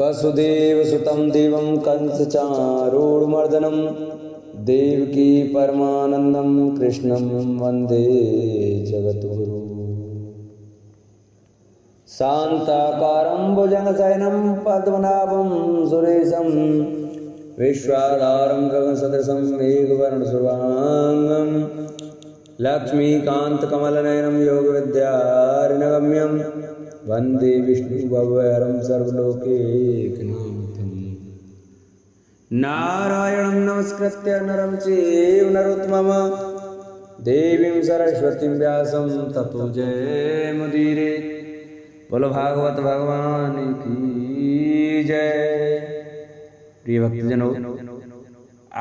वसुदेवसुतं देवं कंसचारूढमर्दनं देवकी परमानन्दं कृष्णं वन्दे जगद्गुरुं। शान्ताकारं भुजगशयनं पद्मनाभं सुरेशं विश्वाधारं गगनसदृशं मेघवर्णशुभांगं लक्ष्मीकान्तकमलनयनं योगविद्यारिणगम्यं वन्दे विष्णुभवहरं सर्वलोकैकनाथं। नारायणं नमस्कृत्य नरं चैव नरोत्तमं देवीं सरस्वतीं व्यासं ततो जयमुदीरये। बोलो भागवत भगवान की जय। प्रिय भक्तजनों,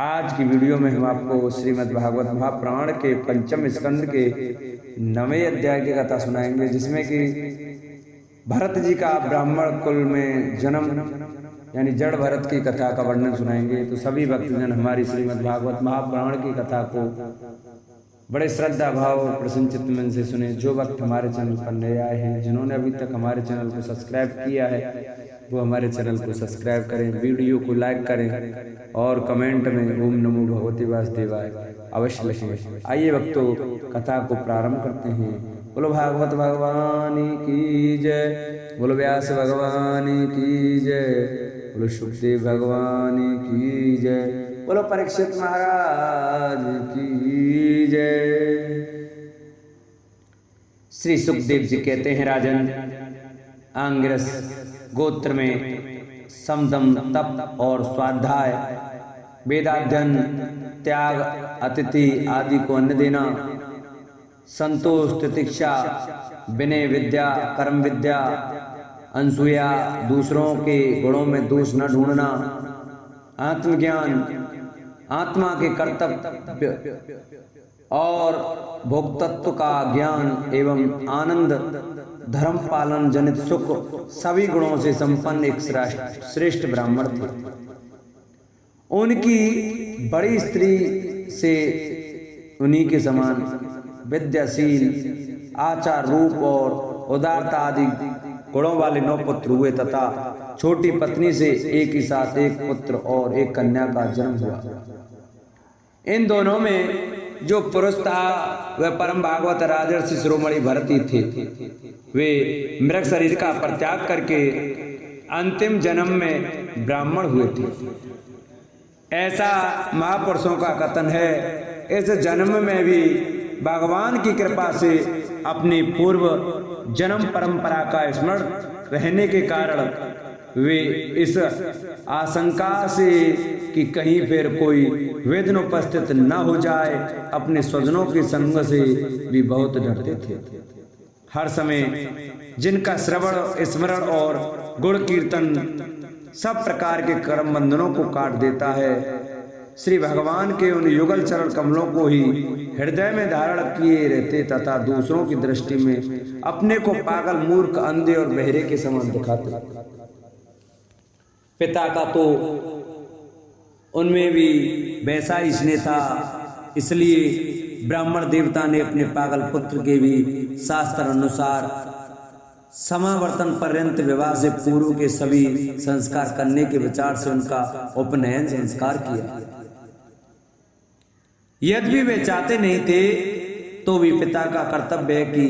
आज की वीडियो में हम आपको श्रीमद् भागवत महापुराण के पंचम स्कंद के 9वें अध्याय की कथा सुनाएंगे, जिसमें कि भरत जी का ब्राह्मण कुल में जन्म यानी जड़ भरत की कथा का वर्णन सुनाएंगे। तो सभी भक्तजन हमारी श्रीमद् भागवत महापुराण की कथा को बड़े श्रद्धा भाव और प्रसन्नचित्त मन से सुने। जो भक्त हमारे चैनल पर नए आए हैं, जिन्होंने अभी तक हमारे चैनल को सब्सक्राइब किया है, वो हमारे चैनल को सब्सक्राइब करें, वीडियो को लाइक करें और कमेंट में ओम नमो भगवते वासुदेवाय अवश्य लिखें। आइए भक्तों, कथा को प्रारंभ करते हैं। बोलो भागवत भगवान की जय, बोलो व्यास भगवान की जय, बोलो सुखदेव भगवान की जय, बोलो परीक्षित महाराज की जय। श्री सुखदेव जी कहते हैं, राजन, आंगिरस गोत्र में समदम, तप और स्वाध्याय, वेदाध्ययन, त्याग, अतिथि आदि को अन्न देना, संतोष, तितिक्षा, विनय विद्या, कर्म विद्या, अनसूया, दूसरों के गुणों में दोष न ढूंढना, आत्मज्ञान, आत्मा के कर्तव्य और भोक्तत्व का ज्ञान एवं आनंद, धर्म पालन जनित सुख, सभी गुणों से संपन्न एक श्रेष्ठ ब्राह्मण थे। उनकी बड़ी स्त्री से उन्हीं के समान विद्याशील, आचार, रूप और उदारता आदि गुणों वाले 9 पुत्र हुए तथा छोटी पत्नी से एक ही साथ एक पुत्र और एक कन्या का जन्म हुआ। इन दोनों में जो पुरुष था वह परम भागवत राजर्षि शिरोमणि भरत ही थे। वे मृग शरीर का परित्याग करके अंतिम जन्म में ब्राह्मण हुए थे, ऐसा महापुरुषों का कथन है। इस जन्म में भी भगवान की कृपा से अपनी पूर्व जन्म परंपरा का स्मरण रहने के कारण वे इस आशंका से कि कहीं फिर कोई विघ्न उपस्थित न हो जाए, अपने स्वजनों के संग से भी बहुत डरते थे। हर समय जिनका श्रवण, स्मरण और गुण कीर्तन सब प्रकार के कर्म बंधनों को काट देता है, श्री भगवान के उन युगल चरण कमलों को ही हृदय में धारण किए रहते तथा दूसरों की दृष्टि में अपने को पागल, मूर्ख, अंधे और बहरे के समान दिखाते। पिता का तो उनमें भी वैसा ही स्नेह था, इसलिए ब्राह्मण देवता ने अपने पागल पुत्र के भी शास्त्र अनुसार समावर्तन पर्यंत विवाह से पूर्व के सभी संस्कार करने के विचार से उनका उपनयन संस्कार किया। यद्यपि वे चाहते नहीं थे तो भी पिता का कर्तव्य है कि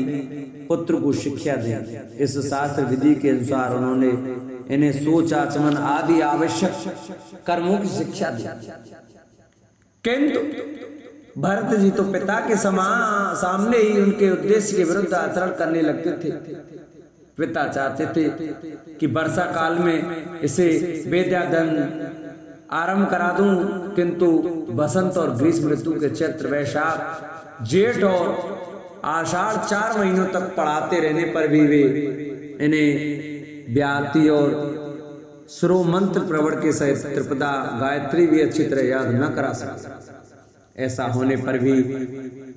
पुत्र को शिक्षा दें। इस शास्त्र विधि के अनुसार उन्होंने इन्हें सोच, आचमन आदि आवश्यक कर्मों की शिक्षा दी। किंतु भरत जी तो पिता के सामने ही उनके उद्देश्य के विरुद्ध आचरण करने लगते थे। पिता चाहते थे कि वर्षा काल में इसे विद्याध्ययन आरंभ करा दूं, किंतु बसंत और ग्रीष्म ऋतु के चैत्र, वैशाख, जेठ और आषाढ़ 4 महीनों तक पढ़ाते रहने पर भी वे इन्हें व्याति और सुरो मंत्र प्रवण के सहित त्रिपदा गायत्री भी अच्छी तरह याद न करा सकते। ऐसा होने पर भी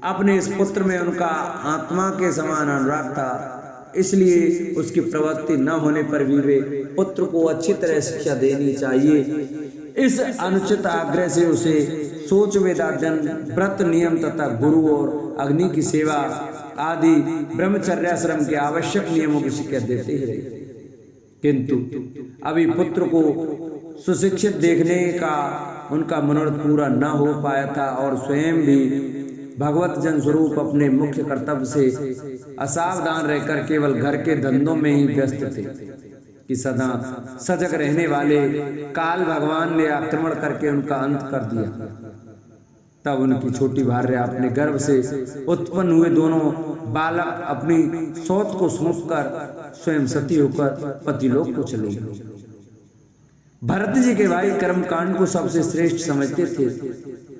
अपने इस पुत्र में उनका आत्मा के समान अनुराग था, इसलिए उसकी प्रवृत्ति न होने पर भी वे पुत्र को अच्छी तरह शिक्षा देनी चाहिए। इस अनुचित आग्रह से उसे सोच, वेदाध्ययन, व्रत, नियम तथा गुरु और अग्नि की सेवा आदि ब्रह्मचर्याश्रम के आवश्यक नियमों की शिक्षा देते ही रहे। किंतु अभी पुत्र को सुशिक्षित देखने का उनका मनोरथ पूरा न हो पाया था और स्वयं भी भगवत जन स्वरूप अपने मुख्य कर्तव्य से असावधान रहकर केवल घर के धंधों में ही व्यस्त थे कि सदा सजग रहने वाले काल भगवान ने आक्रमण करके उनका अंत कर दिया। तब उनकी छोटी भार्या अपने गर्भ से उत्पन्न हुए दोनों बालक अपनी सोच को सौंपकर स्वयं सती होकर पतिलोक को चले गए। भरत जी के भाई कर्मकांड को सबसे श्रेष्ठ समझते थे।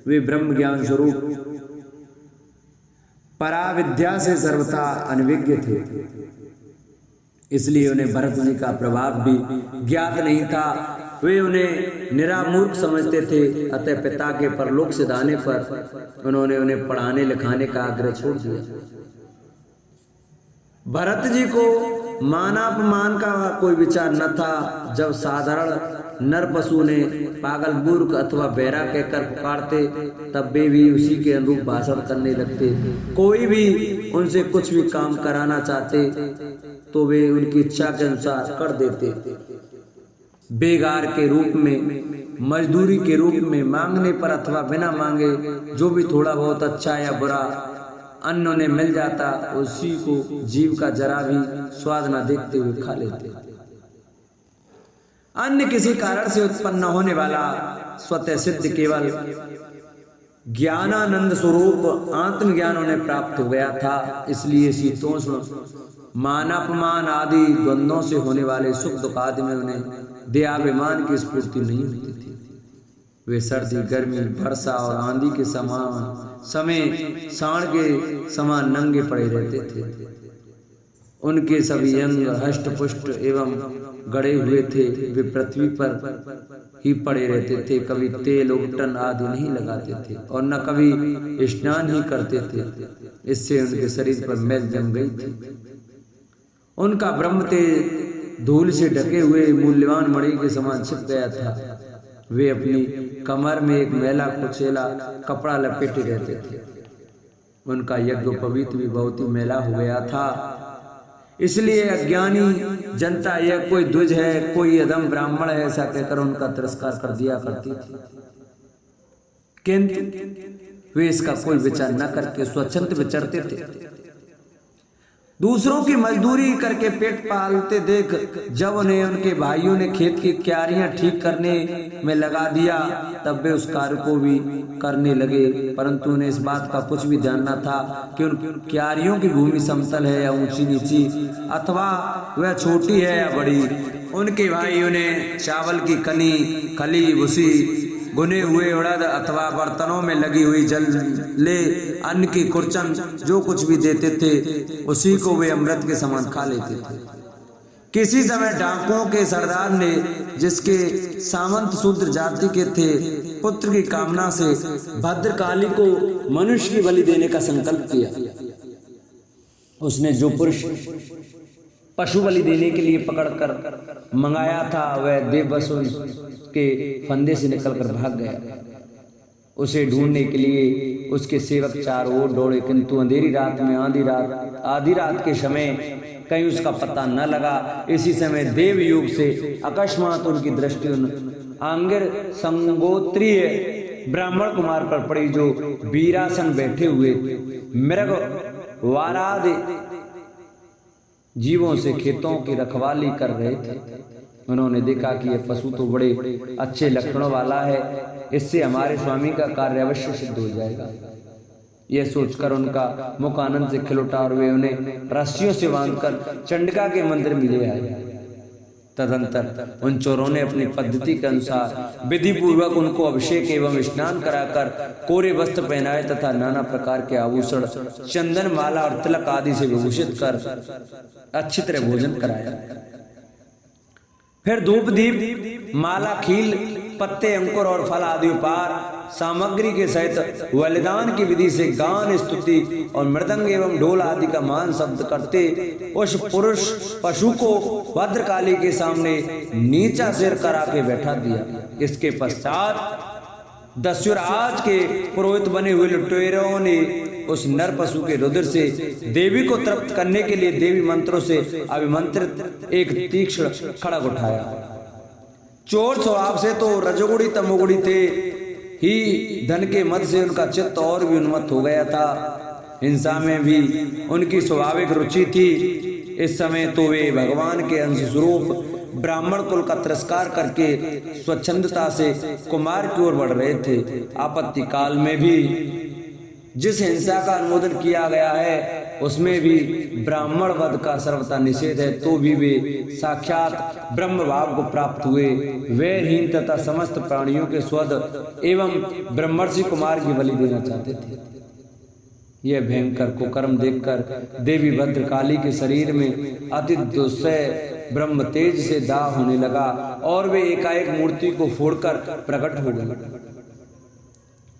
वे ब्रह्म ज्ञान स्वरूप पराविद्या से सर्वथा अनभिज्ञ थे, इसलिए उन्हें भरत जी का प्रभाव भी ज्ञात नहीं था। वे उन्हें निरामूर्ख समझते थे। अतः पिता के परलोक से दाने पर उन्होंने उन्हें पढ़ाने लिखाने का आग्रह छोड़ दिया। भरत जी को मानापमान का कोई विचार न था। जब साधारण नर पशु ने पागल मूर्ख अथवा बहरा कहकर पुकारते तब वे भी उसी के अनुरूप भाषण करने लगते। कोई भी उनसे कुछ भी काम कराना चाहते तो वे उनकी इच्छा के अनुसार कर देते। बेगार के रूप में, मजदूरी के रूप में, मांगने पर अथवा बिना मांगे जो भी थोड़ा बहुत अच्छा या बुरा अन्न उन्हें मिल जाता उसी को जीव का जरा भी स्वाद न देखते हुए खा लेते। अन्य किसी कारण से उत्पन्न होने वाला स्वतः सिद्ध केवल ज्ञानानंद स्वरूप आत्मज्ञान उन्हें प्राप्त हो गया था। इसलिए शीतोष्ण मानापमान आदि द्वंद्वों से होने वाले सुख दुख आदि में उन्हें देहाभिमान की स्फूर्ति नहीं होती थी। वे सर्दी, गर्मी, वर्षा और आंधी के समान समय साण के समान नंगे पड़े रहते थे। उनके सभी अंग हष्ट पुष्ट एवं गड़े हुए थे। वे पृथ्वी पर ही पड़े रहते थे। कभी तेल उबटन आदि नहीं लगाते थे और न कभी स्नान ही करते थे। इससे उनके शरीर पर मैल जम गई थी। उनका ब्रह्म तेज धूल से ढके हुए मूल्यवान मणि के समान छिप गया था। वे अपनी कमर में एक मैला कुचेला कपड़ा लपेटे रहते थे। उनका यज्ञोपवीत भी बहुत ही मैला हो गया था। इसलिए अज्ञानी जनता यह कोई द्विज है, कोई अधम ब्राह्मण है ऐसा कहकर उनका तिरस्कार कर दिया करती थी। किंतु वे इसका कोई विचार न करके स्वच्छंद विचरते थे। दूसरों की मजदूरी करके पेट पालते देख जब उन्हें उनके भाइयों ने खेत की क्यारियां ठीक करने में लगा दिया तब वे उस कार्य को भी करने लगे। परंतु उन्हें इस बात का कुछ भी ध्यान न था कि उन क्यारियों की भूमि समतल है या ऊंची नीची, अथवा वह छोटी है या बड़ी। उनके भाई उन्हें चावल की कनी, खली, भूसी, भुने हुए उड़द अथवा बर्तनों में लगी हुई जले अन्न की कुर्चन जो कुछ भी देते थे उसी को वे अमृत के समान खा लेते थे। किसी समय डाकुओं के सरदार ने, जिसके सामंत शूद्र जाति के थे, पुत्र की कामना से भद्रकाली को मनुष्य की बलि देने का संकल्प किया। उसने जो पुरुष पशु बलि देने के लिए पकड़कर मंगाया था वह देववसु के फंदे से निकलकर भाग गया। उसे ढूंढने के लिए उसके सेवक चारों ओर दौड़े, किंतु अंधेरी रात में आधी रात के समय कहीं उसका पता न लगा। इसी समय देव युग से अकस्मात उनकी दृष्टि उन आंगिर संगोत्रीय ब्राह्मण कुमार पर पड़ी जो वीरासन बैठे हुए मृग वारादि जीवों से खेतों की रखवाली कर रहे थे। उन्होंने देखा कि यह पशु तो बड़े अच्छे लक्षणों वाला है, इससे हमारे स्वामी का कार्य अवश्य सिद्ध हो जाएगा। यह सोचकर उनका मुख आनंद से खिल उठा और वे उन्हें रस्सियों से बांधकर चंडिका के मंदिर में ले आए। तदंतर उन चोरों ने अपनी पद्धति के अनुसार विधि पूर्वक उनको अभिषेक एवं स्नान कराकर कोरे वस्त्र पहनाए तथा नाना प्रकार के आभूषण, चंदन, माला और तिलक आदि से विभूषित कर अच्छी तरह भोजन कराया। फिर धूप, दीप, माला, खील, पत्ते, अंकुर और फल आदि उपहार सामग्री के सहित बलिदान की विधि से गान, स्तुति और मृदंग एवं ढोल आदि का मान शब्द करते उस पुरुष पशु को भद्रकाली के सामने नीचा सिर करा के बैठा दिया। इसके पश्चात दस्युराज के पुरोहित बने हुए लुटेरों ने उस नर पशु के रुधिर से देवी को तृप्त करने के लिए देवी मंत्रों से अभिमंत्रित एक तीक्ष्ण खड्ग उठाया। चोर स्वभाव से तो रजोगुणी तमोगुणी थे ही, धन के मद से उनका चित्त और भी उन्मत्त हो गया था। हिंसा में भी उनकी स्वाभाविक रुचि थी। इस समय तो वे भगवान के अंश स्वरूप ब्राह्मण कुल का तिरस्कार करके स्वच्छंदता से कुमार की ओर बढ़ रहे थे। आपत्ति काल में भी जिस हिंसा का अनुमोदन किया गया है उसमें भी ब्राह्मण वध का सर्वथा निषेध है, तो भी वे साक्षात ब्रह्म भाव को प्राप्त हुए। वैरहीन तथा समस्त प्राणियों के स्वद एवं ब्रह्मर्षि कुमार की बलि देना चाहते थे। यह भयंकर कुकर्म देखकर देवी भद्रकाली के शरीर में अति दुस्सह ब्रह्म तेज से दाह होने लगा और वे एकाएक मूर्ति को फोड़कर प्रकट हो गए।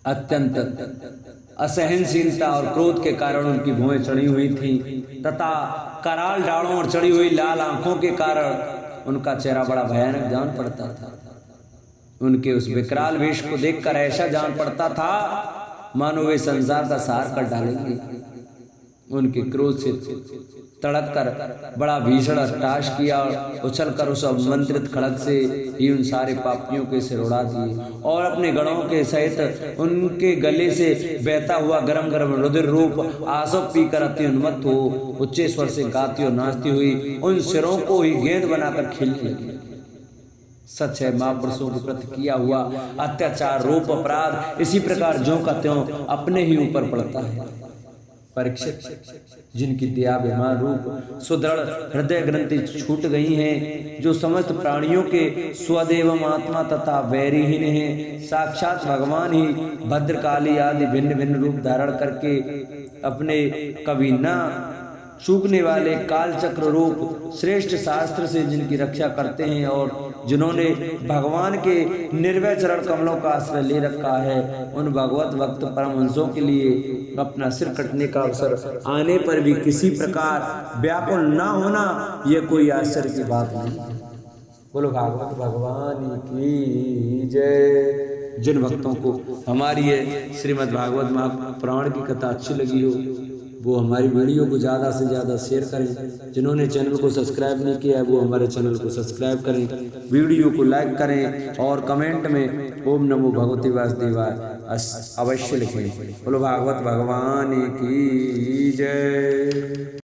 अत्यंत असहनशीलता और क्रोध के कारण उनकी भुएं चढ़ी हुई थी तथा कराल डालों और चढ़ी हुई लाल आंखों के कारण उनका चेहरा बड़ा भयानक जान पड़ता था। उनके उस विकराल वेश को देखकर ऐसा जान पड़ता था मानो वे संसार का सार कर डालेंगे। उनके क्रोध से तड़क कर बड़ा भीषण अट्टहास किया और उछलकर उस अभिमंत्रित खड्ग से ही उन सारे पापियों के सिर उड़ा दिए और अपने गणों के सहित उनके गले से बहता हुआ गरम गरम रुधिर रूप आसव पीकर अति उन्मत्त हो उच्च स्वर से गाती और नाचती हुई उन सिरों को ही गेंद बनाकर खेलने लगी। सच है, महापुरुषों के प्रति किया हुआ अत्याचार रूप अपराध इसी प्रकार ज्यों का त्यों अपने ही ऊपर पड़ता है। परीक्षित, जिनकी दयाभिमान रूप सुदृढ़ हृदय ग्रंथि छूट गई हैं, जो समस्त प्राणियों के स्वदेव आत्मा तथा वैरीहीन हैं, साक्षात भगवान ही भद्रकाली आदि भिन्न भिन्न रूप धारण करके अपने कभी न चूकने वाले कालचक्र रूप श्रेष्ठ शास्त्र से जिनकी रक्षा करते हैं और जिन्होंने भगवान के निर्भय चरण कमलों का आश्रय ले रखा है, उन भगवत भक्त परमहंसों के लिए अपना सिर कटने का अवसर आने पर भी किसी प्रकार व्याकुल न होना यह कोई आश्चर्य की बात नहीं। बोलो भागवत भगवान की जय। जिन भक्तों को हमारी ये श्रीमद् भागवत महापुराण की कथा अच्छी लगी हो वो हमारी वीडियो को ज़्यादा से ज़्यादा शेयर करें। जिन्होंने चैनल को सब्सक्राइब नहीं किया है वो हमारे चैनल को सब्सक्राइब करें, वीडियो को लाइक करें और कमेंट में ओम नमो भगवते वासुदेवाय अवश्य लिखें। बोलो भागवत भगवान की जय।